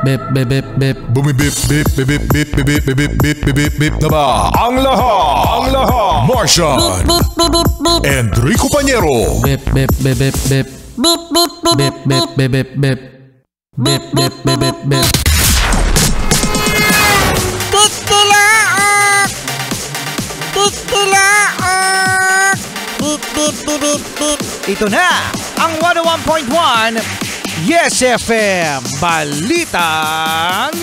bip bip bip bip. Bumibip bip bip bip bip bip bip bip bip bip bip bip na ba? Ang lahat. Martian. Enrico Pañero. Bip bip bip bip bip. Bip bip bip bip bip bip bip. Bip bip bip bip bip. Titilaok! Titilaok! Bip bip bip bip bip. Ito na ang 101.1 Yes FM Balitang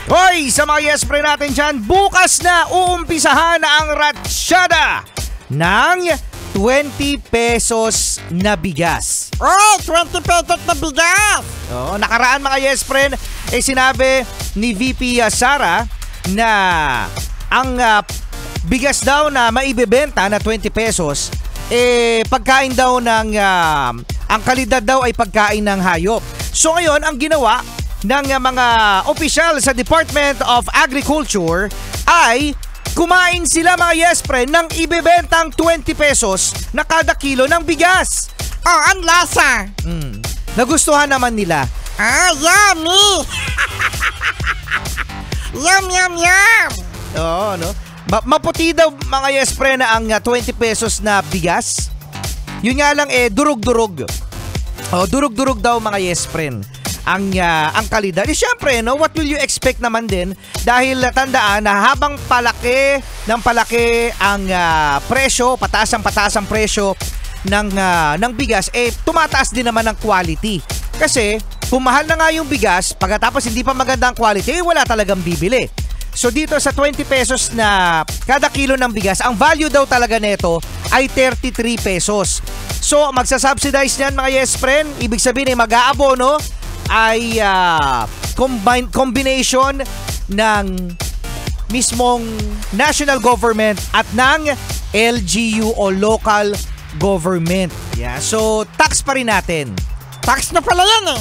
Hoy, sa mga Yes Pre natin dyan, bukas na uumpisahan ang ratsyada ng 20 pesos na bigas. Oh, 20 pesos na bigas! Oo, nakaraan mga Yes Friend, sinabi ni VP Sara na ang bigas daw na maibebenta na 20 pesos, pagkain daw ng, ang kalidad daw ay pagkain ng hayop. So ngayon, ang ginawa ng mga opisyal sa Department of Agriculture ay kumain sila mga Yes Friend ng ibebentang 20 pesos na kada kilo ng bigas. Oh, ang lasa! Nagustuhan naman nila. Ah, yummy! Yum, yum, yum! Oo, no? Maputi daw mga Yes Pre na ang 20 pesos na bigas. Yun nga lang durug-durug. Oh, durug-durug daw mga Yes Pre ang kalidad. Siyempre, no, what will you expect naman din dahil tandaan na habang palaki ang presyo, pataas ang presyo ng bigas, tumataas din naman ang quality. Kasi kung mahal na nga yung bigas, pagkatapos hindi pa maganda ang quality, wala talagang bibili. So dito sa 20 pesos na kada kilo ng bigas, ang value daw talaga nito ay 33 pesos. So magsasubsidize niyan mga Yes Friend, ibig sabihin ay mag-aabono ay combination ng mismong national government at ng LGU o local government. Yeah, so tax pa rin natin. Tax na pala yan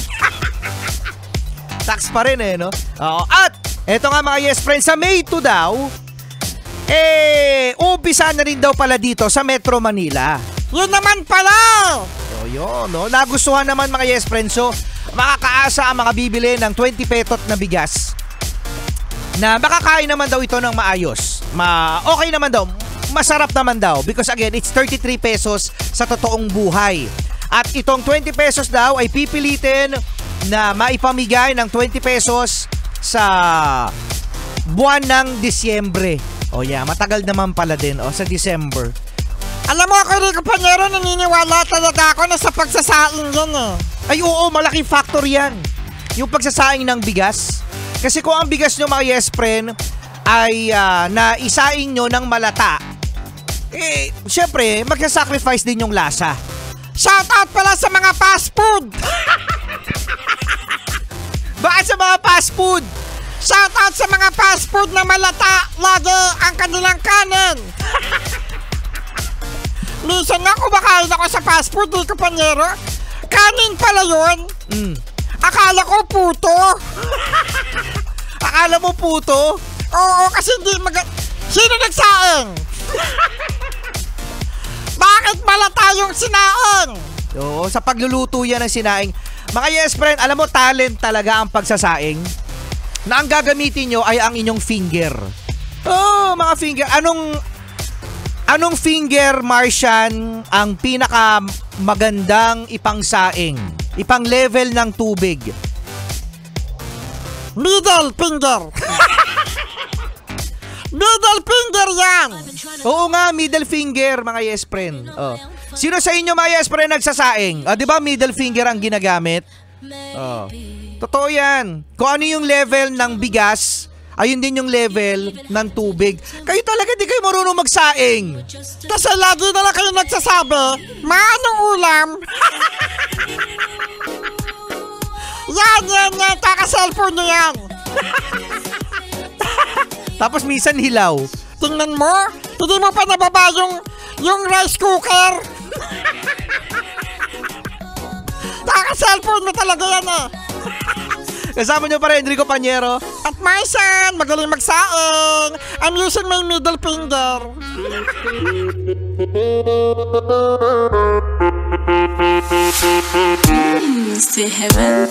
Tax pa rin no? Oo, at eto nga mga Yes Friends, sa May 2 daw, umpisa na rin daw pala dito sa Metro Manila. Yun naman pala! So yun, no? Nagustuhan naman mga Yes Friends. So, makakaasa ang mga bibili ng 20 petot na bigas na makakain naman daw ito ng maayos. Okay naman daw, masarap naman daw because again, it's 33 pesos sa totoong buhay. At itong 20 pesos daw ay pipilitin na maipamigay ng 20 pesos sa buwan ng Disyembre. O yeah, matagal naman pala din sa December. Alam mo ako, Rico Pañero, naniniwala talaga ako na sa pagsasaing yan Ay oo, malaking factor yan. Yung pagsasaing ng bigas. Kasi kung ang bigas nyo mga Yes Friend ay naisaing nyo ng malata, syempre, magsasacrifice din yung lasa. Shout out pala sa mga fast food! Bakit sa mga fast food? Shout out sa mga fast food na malata lagi ang kanilang kanin! Minsan nga kumakain ako sa fast food, Rico Pañero. Kanin pala yun. Akala ko puto. Akala mo puto? Oo, kasi hindi Sino nagsaing? Bakit malata yung sinaing? Oo, sa pagluluto yan ng sinaing. Mga Yes Friend, alam mo, talent talaga ang pagsasaing. Na ang gagamitin nyo ay ang inyong finger. Oh, mga finger. Anong finger, Martian, ang pinaka magandang ipangsaing? Ipang level ng tubig? Middle finger. Middle finger yan. Oo nga, middle finger, mga Yes Friend. Oh. Sino sa inyo mga Yes Friend nagsasaing? Di ba middle finger ang ginagamit? Oh. Totoo yan. Kung ano yung level ng bigas, ayun din yung level ng tubig. Kayo talaga di kayo marunong magsaing. Kasi lagi na lang kayo nagsasabi, maanong ulam? yan, kaka-cellphone nyo yan. Tapos minsan hilaw. Tingnan mo, hindi mo pa nababa yung rice cooker. Kaka-cellphone mo talaga yan Kasama nyo pa rin, Enrico Pañero. At Martian, magaling magsaing. I'm using my middle finger. Say heaven.